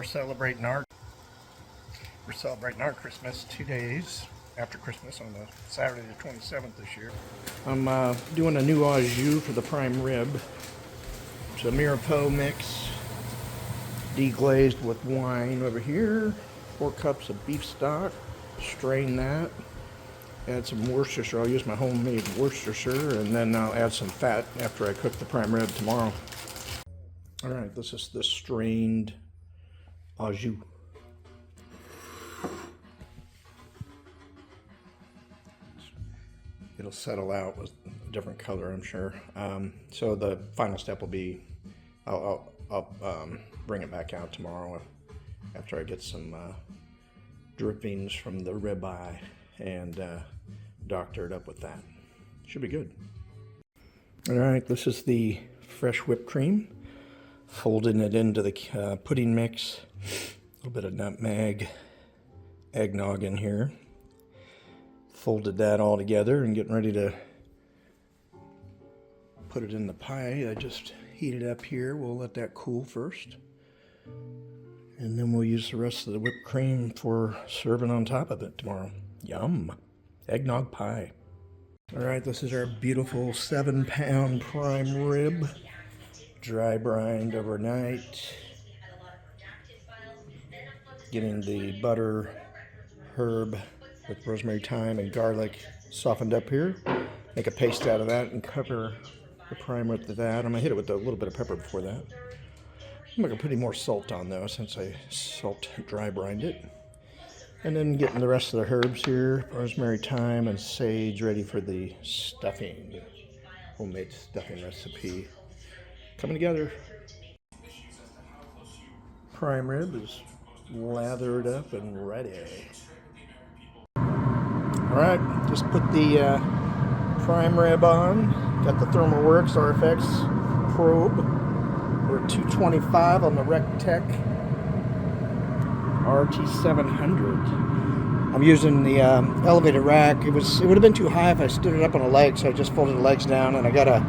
celebrating our Christmas 2 days after Christmas on the Saturday the 27th this year. I'm doing a new au jus for the prime rib. It's a Mirabeau mix, deglazed with wine over here. 4 cups of beef stock. Strain that. Add some Worcestershire. I'll use my homemade Worcestershire, and then I'll add some fat after I cook the prime rib tomorrow. All right, this is the strained au jus. It'll settle out with a different color, I'm sure. So the final step will be, I'll bring it back out tomorrow after I get some drippings from the ribeye and doctor it up with that. Should be good. All right, this is the fresh whipped cream. Folding it into the pudding mix. A little bit of nutmeg, eggnog in here. Folded that all together and getting ready to put it in the pie. I just heat it up here. We'll let that cool first. And then we'll use the rest of the whipped cream for serving on top of it tomorrow. Yum. Eggnog pie. All right, this is our beautiful 7-pound prime rib. Dry brined overnight. Getting the butter, herb with rosemary, thyme, and garlic softened up here. Make a paste out of that and cover the prime with that. I'm going to hit it with a little bit of pepper before that. I'm going to put more salt on though, since I salt dry brined it. And then getting the rest of the herbs here, rosemary, thyme, and sage ready for the stuffing. Homemade stuffing recipe. Coming together. Prime rib is lathered up and ready. Alright, just put the prime rib on. Got the ThermalWorks RFX probe. We're at 225 on the Recteq RT700. I'm using the elevated rack. It would have been too high if I stood it up on a leg, so I just folded the legs down, and I got a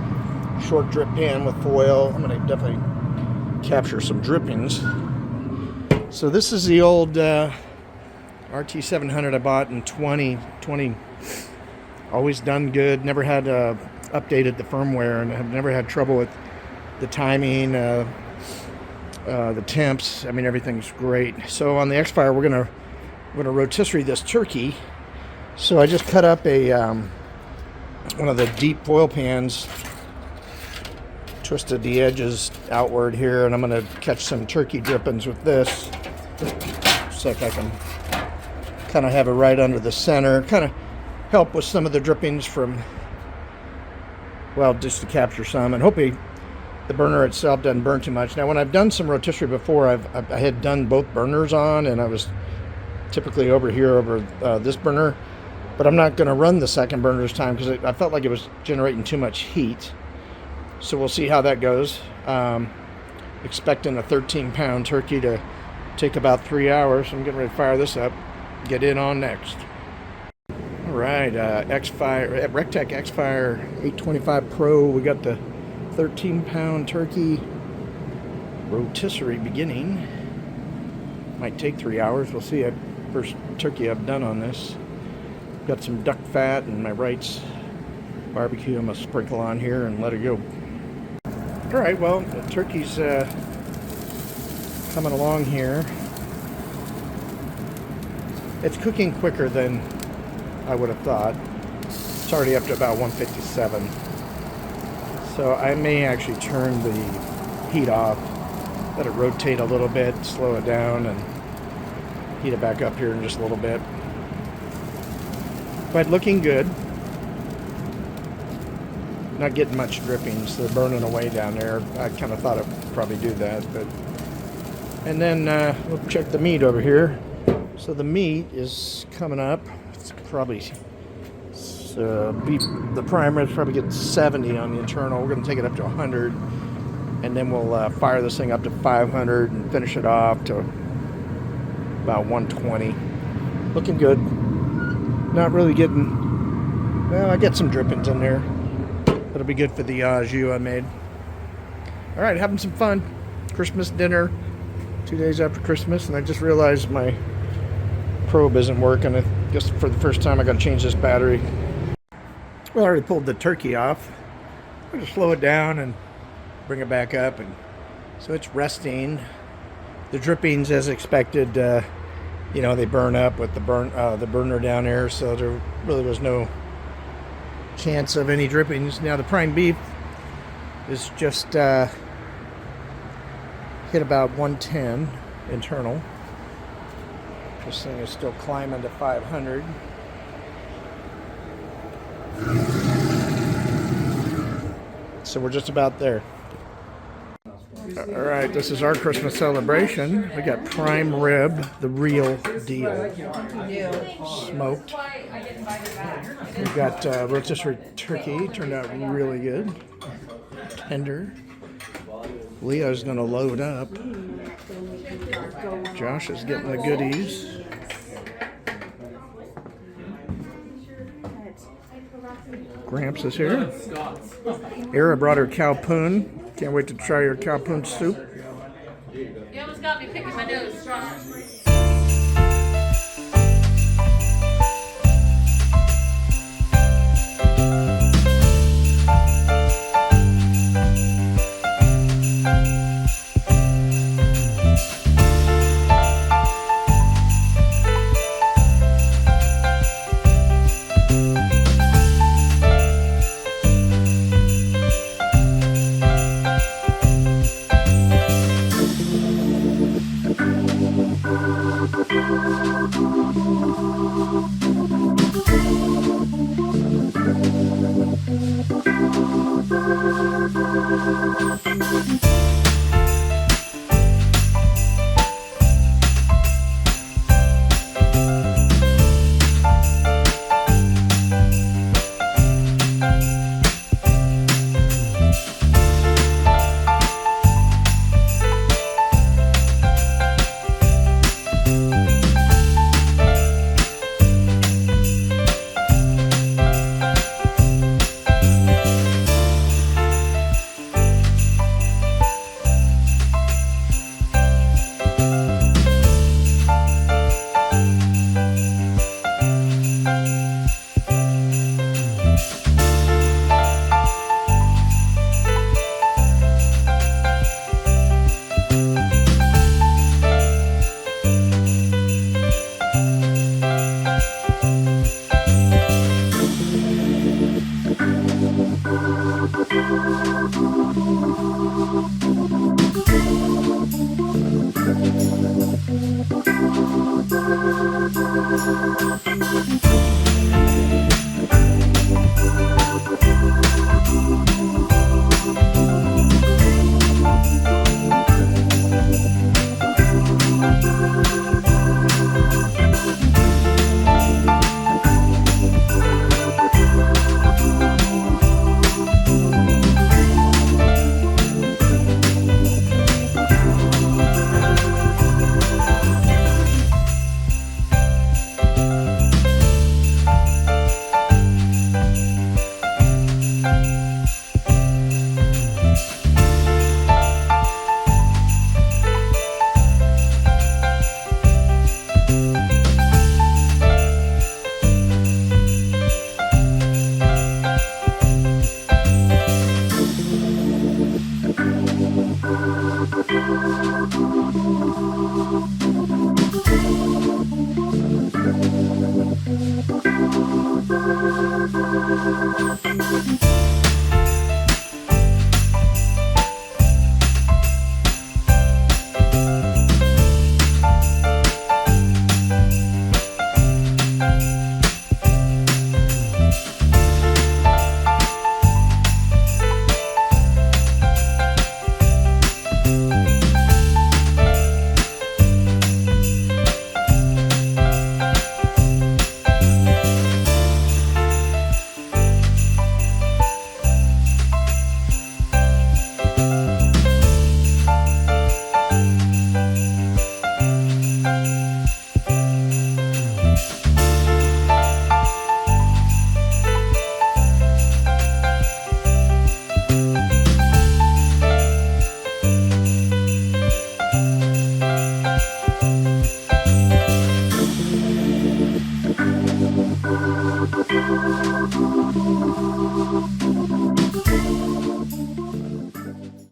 short drip pan with foil. I'm going to definitely capture some drippings. So this is the old RT700 I bought in 2020. Always done good. Never had updated the firmware, and have never had trouble with the timing, the temps. I mean, everything's great. So on the Xfire, we're gonna rotisserie this turkey. So I just cut up a one of the deep foil pans, twisted the edges outward here, and I'm going to catch some turkey drippings with this. So I can kind of have it right under the center, kind of help with some of the drippings from, well, just to capture some, and hopefully the burner itself doesn't burn too much. Now, when I've done some rotisserie before, I had done both burners on, and I was typically over here over this burner, but I'm not going to run the second burner this time because I felt like it was generating too much heat. So we'll see how that goes. Expecting a 13-pound turkey to take about 3 hours. I'm getting ready to fire this up. Get in on next. All right, Xfire, Recteq Xfire 825 Pro. We got the 13-pound turkey rotisserie beginning. Might take 3 hours. We'll see. First turkey I've done on this. Got some duck fat and my Wright's barbecue. I'm gonna sprinkle on here and let it go. All right, well, the turkey's coming along here. It's cooking quicker than I would have thought. It's already up to about 157. So I may actually turn the heat off, let it rotate a little bit, slow it down, and heat it back up here in just a little bit. But looking good. Not getting much drippings. They're burning away down there. I kind of thought it would probably do that, but. And then we'll check the meat over here. So the meat is coming up. It's probably beef. The prime rib's probably getting 70 on the internal. We're going to take it up to 100, and then we'll fire this thing up to 500 and finish it off to about 120. Looking good. Not really getting. Well, I get some drippings in there. That'll be good for the au jus I made. All right, having some fun. Christmas dinner. 2 days after Christmas, and I just realized my probe isn't working. I guess for the first time I got to change this battery. Well, I already pulled the turkey off. I'm going to slow it down and bring it back up, and so it's resting. The drippings, as expected, you know, they burn up with the burner down there, so there really was no chance of any drippings. Now the prime beef is just hit about 110 internal. This thing is still climbing to 500. So we're just about there. All right, this is our Christmas celebration. We got prime rib, the real deal, smoked. We've got rotisserie turkey, turned out really good, tender. Leah's gonna load up. Josh is getting the goodies. Gramps is here. Era brought her cowpoon. Can't wait to try your cowpoon soup. You almost got me picking my nose.